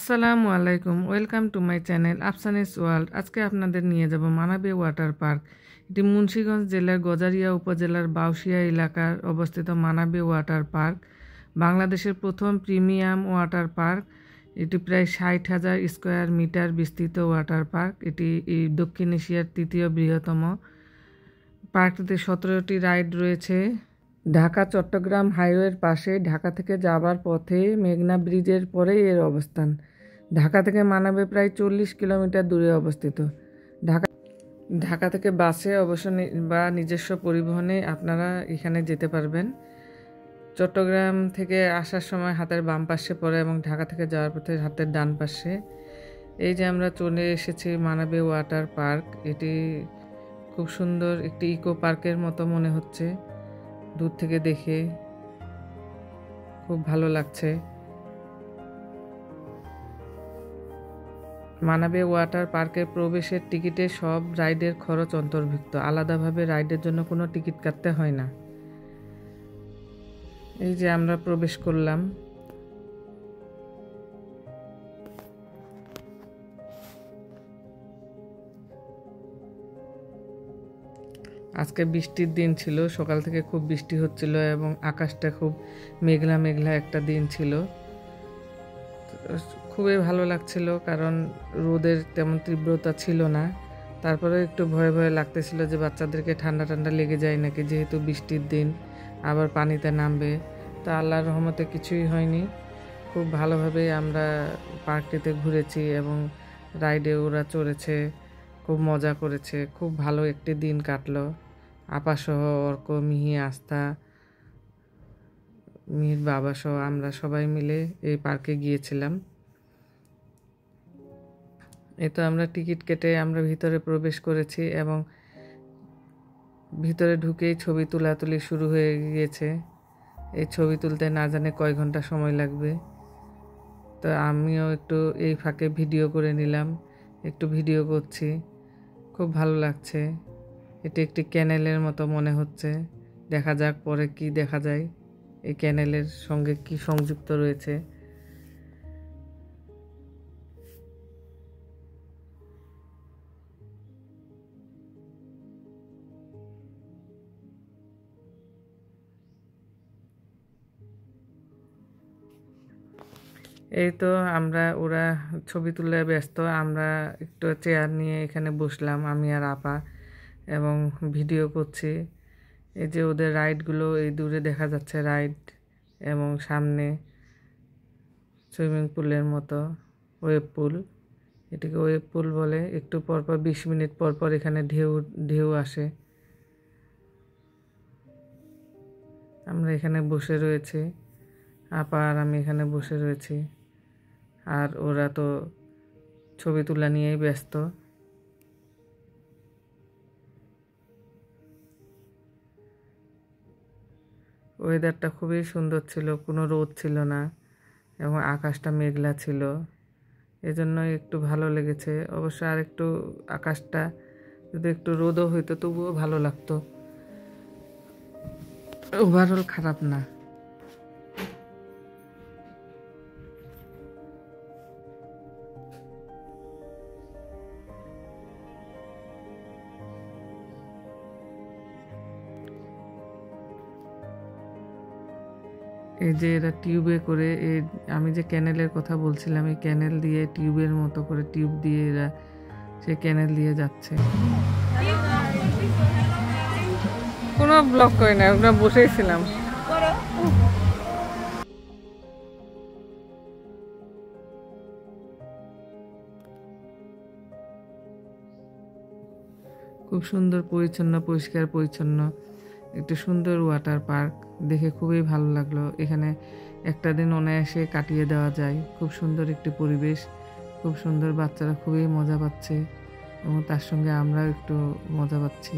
আসসালামু আলাইকুম, welcome to my channel Afsani's world. আজকে আপনাদের নিয়ে যাব মানাবে ওয়াটার পার্ক। এটি মুন্সিগঞ্জ জেলার গজারিয়া উপজেলার বাউশিয়া এলাকার অবস্থিত মানাবে ওয়াটার পার্ক বাংলাদেশের প্রথম প্রিমিয়াম ওয়াটার পার্ক। এটি প্রায় 60,000 স্কোয়ার মিটার বিস্তৃত ওয়াটার পার্ক। এটি এই দক্ষিণ এশিয়ার তৃতীয় বৃহত্তম। পার্কটিতে 17টি রাইড রয়েছে। ঢাকা চট্টগ্রাম হাইওয়ের পাশে, ঢাকা থেকে যাবার পথে মেঘনা ব্রিজের পরেই এর অবস্থান। ঢাকা থেকে মানাবে প্রায় 40 কিলোমিটার দূরে অবস্থিত। ঢাকা থেকে বাসে অবশ্য বা নিজস্ব পরিবহনে আপনারা এখানে যেতে পারবেন। চট্টগ্রাম থেকে আসার সময় হাতের বাম পাশে পড়ে এবং ঢাকা থেকে যাওয়ার পথে হাতের ডান পাশে। এই যে আমরা চলে এসেছি মানাবে ওয়াটার পার্ক। এটি খুব সুন্দর একটি ইকো পার্কের মতো মনে হচ্ছে দূর থেকে দেখে, খুব ভালো লাগছে। মানাবে ওয়াটার পার্কের প্রবেশের টিকিটে সব রাইডের খরচ অন্তর্ভুক্ত, আলাদাভাবে রাইডের জন্য কোনো টিকিট কাটতে হয় না। এই যে আমরা প্রবেশ করলাম। আজকে বৃষ্টির দিন ছিল, সকাল থেকে খুব বৃষ্টি হচ্ছিল এবং আকাশটা খুব মেঘলা মেঘলা একটা দিন ছিল। খুবই ভালো লাগছিল কারণ রোদের তেমন তীব্রতা ছিল না। তারপরে একটু ভয় ভয় লাগতেছিল যে বাচ্চাদেরকে ঠান্ডা ঠান্ডা লেগে যায় নাকি, যেহেতু বৃষ্টির দিন আবার পানিতে নামবে। তা আল্লাহর রহমতে কিছুই হয়নি। খুব ভালোভাবে আমরা পার্কটিতে ঘুরেছি এবং রাইডে ওরা চড়েছে, খুব মজা করেছে। খুব ভালো একটি দিন কাটলো। আপাসহ, অর্ক, মিহি, আস্থা, মিহির বাবা সহ আমরা সবাই মিলে এই পার্কে গিয়েছিলাম। এই তো আমরা টিকিট কেটে আমরা ভিতরে প্রবেশ করেছি এবং ভিতরে ঢুকেই ছবি তোলাতুলি শুরু হয়ে গিয়েছে। এই ছবি তুলতে না জানে কয় ঘন্টা সময় লাগবে। তো আমিও একটু এই ফাঁকে ভিডিও করে নিলাম, একটু ভিডিও করছি। খুব ভালো লাগছে। এটি একটি ক্যানেলের মতো মনে হচ্ছে। দেখা যাক পরে কি দেখা যায়, এই ক্যানেলের সঙ্গে কি সংযুক্ত রয়েছে। এই তো ওরা ছবি তুলে ব্যস্ত, আমরা একটু চেয়ার নিয়ে এখানে বসলাম, আমি আর আপা, এবং ভিডিও করছি। এই যে ওদের রাইডগুলো এই দূরে দেখা যাচ্ছে রাইড, এবং সামনে সুইমিং পুলের মতো ওয়েব পুল। এটিকে ওয়েব পুল বলে। একটু পরপর 20 মিনিট পর পর এখানে ঢেউ ঢেউ আসে। আমরা এখানে বসে রয়েছি, আপা আর আমি এখানে বসে রয়েছি, আর ওরা তো ছবি তোলা নিয়েই ব্যস্ত। ওয়েদারটা খুবই সুন্দর ছিল, কোনো রোদ ছিল না এবং আকাশটা মেঘলা ছিল, এজন্যই একটু ভালো লেগেছে। অবশ্য আর একটু আকাশটা যদি একটু রোদও হইতো তবুও ভালো লাগতো। ওভারঅল খারাপ না। এই যে এরা টিউবে করে, আমি যে ক্যানেলের কথা বলছিলাম, এই ক্যানেল দিয়ে টিউবের মতো করে টিউব দিয়ে এরা সে ক্যানেল দিয়ে যাচ্ছে। কোনো ব্লক করে না, আমরা বসেছিলাম। খুব সুন্দর পরিচ্ছন্ন, পরিষ্কার পরিচ্ছন্ন একটি সুন্দর ওয়াটার পার্ক। দেখে খুবই ভালো লাগলো। এখানে একটা দিন অনায়াসে কাটিয়ে দেওয়া যায়। খুব সুন্দর একটি পরিবেশ, খুব সুন্দর। বাচ্চারা খুবই মজা পাচ্ছে এবং তার সঙ্গে আমরাও একটু মজা পাচ্ছি।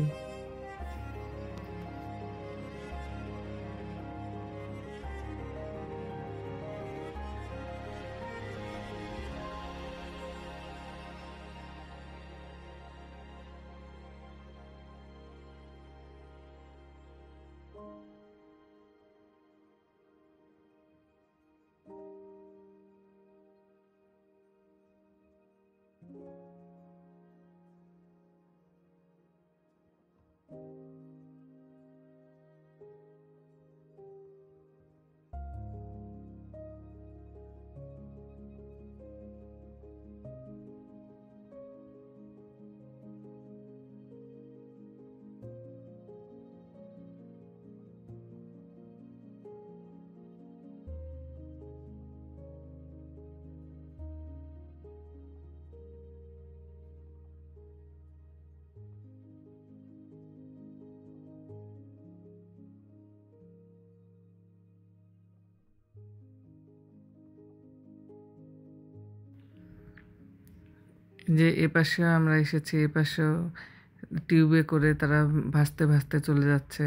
যে এপাশেও আমরা এসেছি, এপাশেও টিউবে করে তারা ভাসতে ভাসতে চলে যাচ্ছে।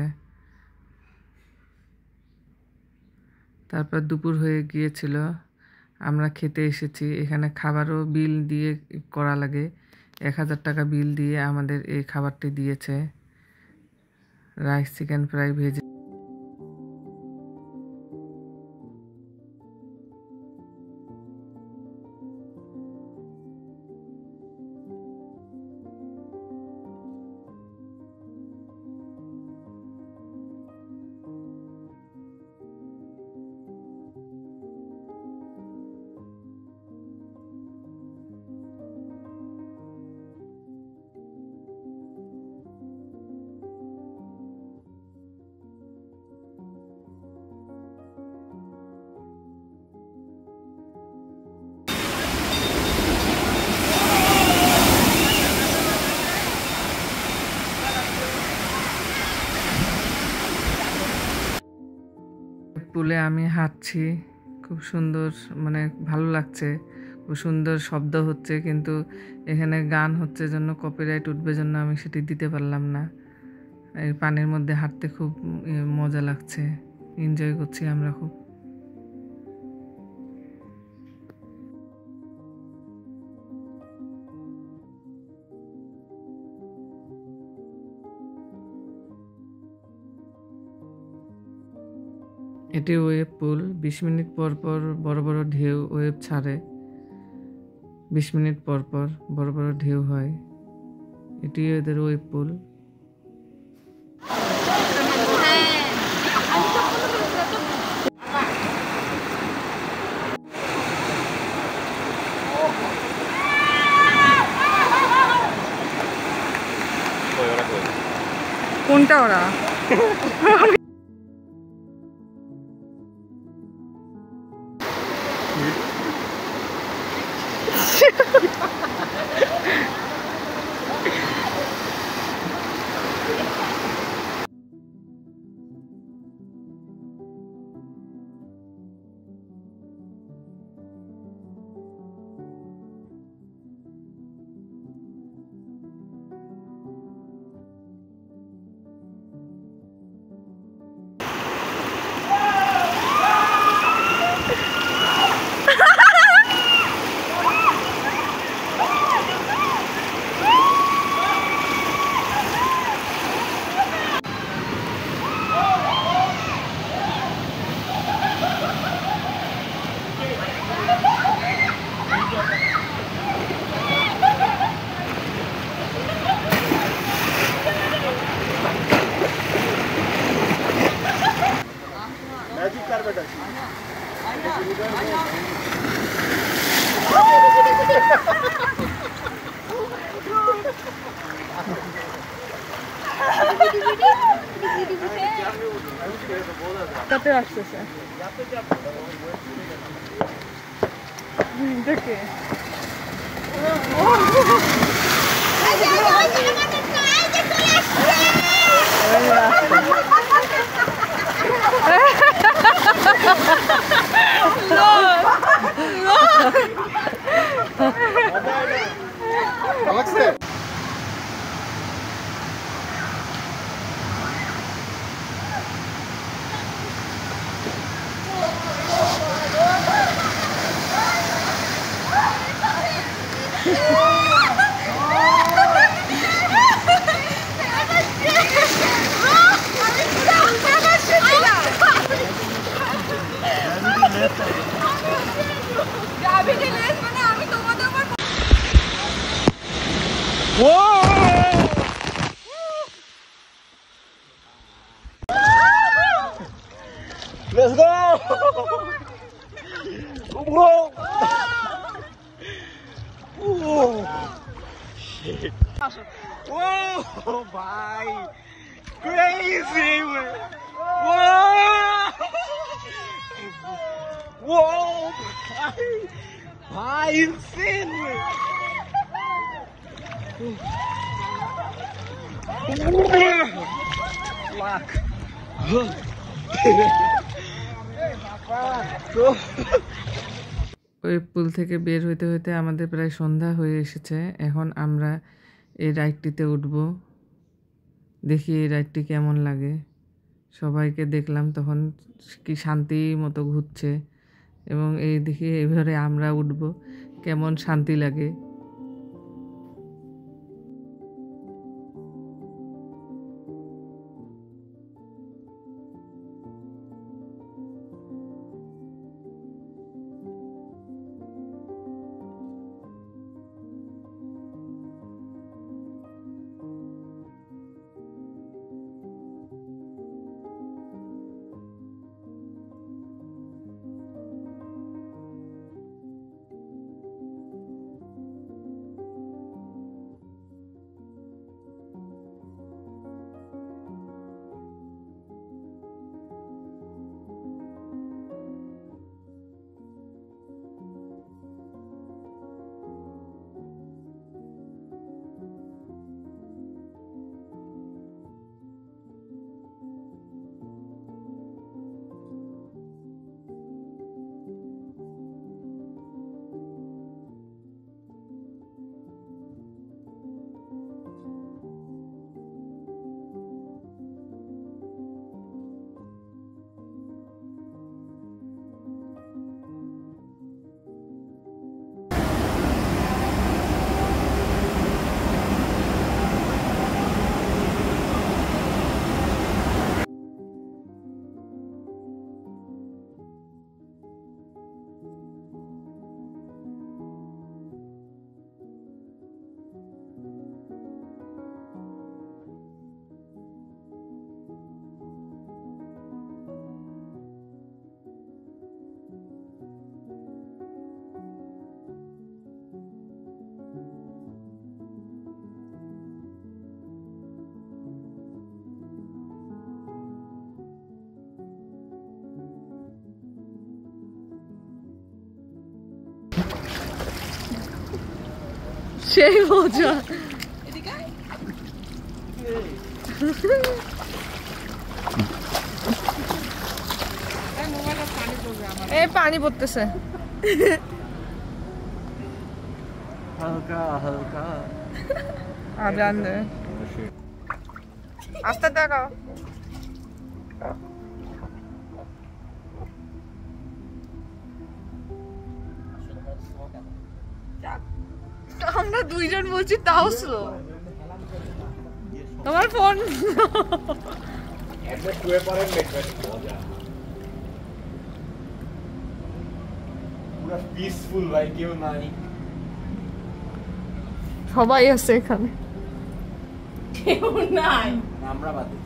তারপর দুপুর হয়ে গিয়েছিল, আমরা খেতে এসেছি। এখানে খাবারও বিল দিয়ে করা লাগে, 1000 টাকা বিল দিয়ে আমাদের এই খাবারটি দিয়েছে, রাইস চিকেন ফ্রাই ভেজ। পুলে আমি হাঁটছি, খুব সুন্দর, মানে ভালো লাগছে, খুব সুন্দর শব্দ হচ্ছে, কিন্তু এখানে গান হচ্ছে জন্য কপিরাইট উঠবে জন্য আমি সেটি দিতে পারলাম না। এই পানির মধ্যে হাঁটতে খুব মজা লাগছে, এনজয় করছি আমরা খুব। এটি ওয়েব পুল, 20 মিনিট পর পর বড় বড় ঢেউ ওয়েব ছাড়ে, 20 মিনিট পর পর বড় বড় ঢেউ হয়। এটি এদের ওয়েব পুল। কোনটা ওরা? তাতে আসতেছে দেখে Let's go! Whoa! Oh, shit. Whoa, bhai. Crazy, man. Whoa! Whoa, bhai. Bhai, insane, man. Fuck. ওই পুল থেকে বের হইতে হইতে আমাদের প্রায় সন্ধ্যা হয়ে এসেছে। এখন আমরা এই রাইডটিতে উঠব। দেখি এই রাইডটি কেমন লাগে। সবাইকে দেখলাম তখন কি শান্তি মতো ঘুরছে, এবং এই দেখি এইভাবে আমরা উঠব, কেমন শান্তি লাগে। সেই মজা। এই পানি পড়তেছে হালকা হালকা। জানলে আস্তে দেখাও। আমরা দুইজন বলছি তাও স্লো। তোমার ফোন পুরো পিসফুল ভাই, কেউ নাই, সবাই আছে এখানে, কেউ নাই, আমরা বাদে।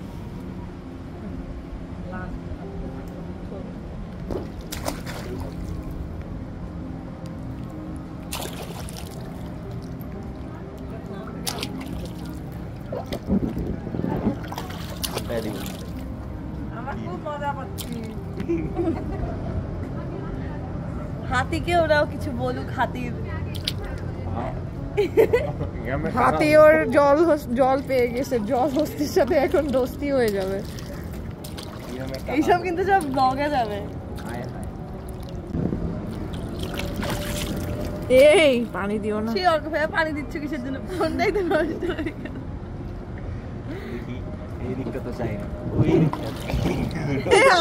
হাতিকে ওরাও কিছু বলুক। হাতির হাতি ওর জল পেয়ে গেছে, জল হস্তির সাথে এখন দোস্তি হয়ে যাবে। এইসব কিন্তু সব ব্লগে যাবে। এই পানি দিও না। সেই অর্ক ভাইয়া পানি দিচ্ছ কিসের জন্য? ফোনটাই তো নষ্ট হয়ে গেল। এই দিকটা তো চাই না,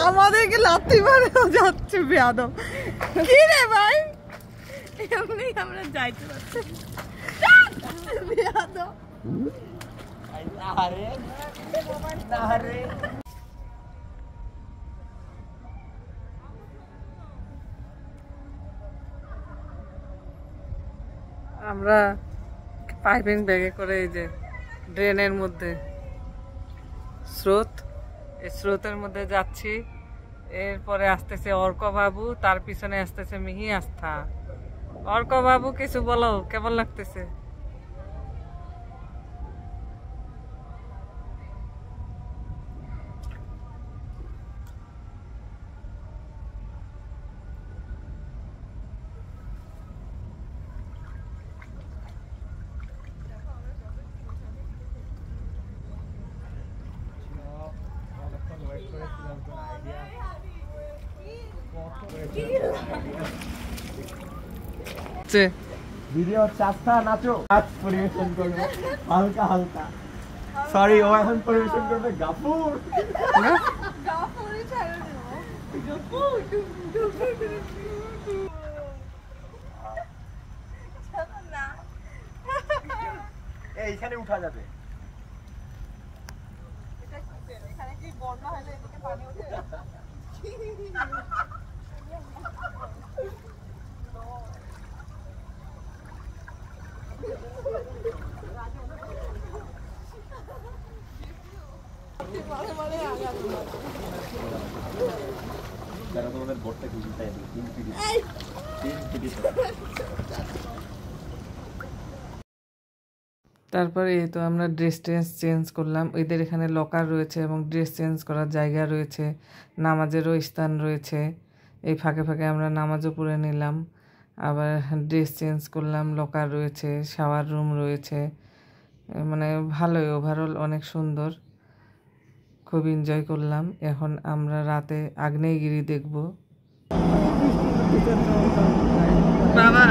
আমাদেরকে লাথি মারে যাচ্ছে বেয়াদব। কি রে ভাই, এমনি আমরা যাইতে পারছি বেয়াদব। আরে আরে আমরা পাইপিং ব্যাগে করে এই যে ড্রেনের মধ্যে স্রোত, এই স্রোতের মধ্যে যাচ্ছি। এরপরে আসতেছে অর্ক বাবু, তার পিছনে আসতেছে মিহি আস্থা। অর্ক বাবু কিছু বলো, কেমন লাগতেছে? হচ্ছে? ভিডিও হচ্ছে আস্থা নাচো, নাচ পরিবেশন করবে হালকা হালকা। সরি, ও এখন পরিবেশন করবে গাফুর। গাফুরি ছাড়া গাফুর না এইখানে উঠা যাবে। এখানে কি বন্যা হলে এদিকে পানি ওঠে? যারা তোমাদের বোর্ডটা কি তাই তারপরে এই তো আমরা ড্রেস চেঞ্জ করলাম। এদের এখানে লকার রয়েছে এবং ড্রেস চেঞ্জ করার জায়গা রয়েছে, নামাজেরও স্থান রয়েছে। এই ফাঁকে ফাঁকে আমরা নামাজও পড়ে নিলাম, আবার ড্রেস চেঞ্জ করলাম, লকার রয়েছে, শাওয়ার রুম রয়েছে। মানে ভালোই, ওভারঅল অনেক সুন্দর, খুব এনজয় করলাম। এখন আমরা রাতে আগ্নেয়গিরি দেখব। বাবা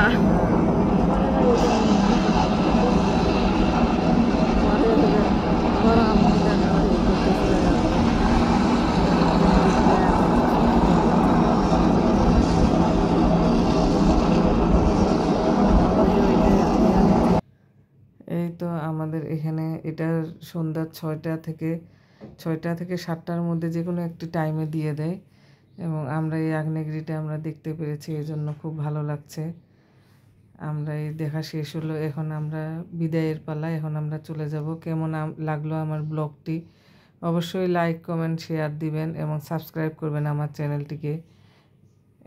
এই তো আমাদের এখানে এটা সন্ধ্যা 6টা থেকে 7টার মধ্যে যে কোনো একটি টাইমে দিয়ে দেয়, এবং আমরা এই আগ্নেয়গিরিটা আমরা দেখতে পেরেছি, এই জন্য খুব ভালো লাগছে। আমরা এই দেখা শেষ হলো, এখন আমরা বিদায়ের পালা, এখন আমরা চলে যাব। কেমন লাগলো আমার ব্লগটি অবশ্যই লাইক কমেন্ট শেয়ার দিবেন এবং সাবস্ক্রাইব করবেন আমার চ্যানেলটিকে,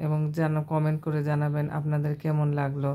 এবং কমেন্ট করে জানাবেন আপনাদের কেমন লাগলো।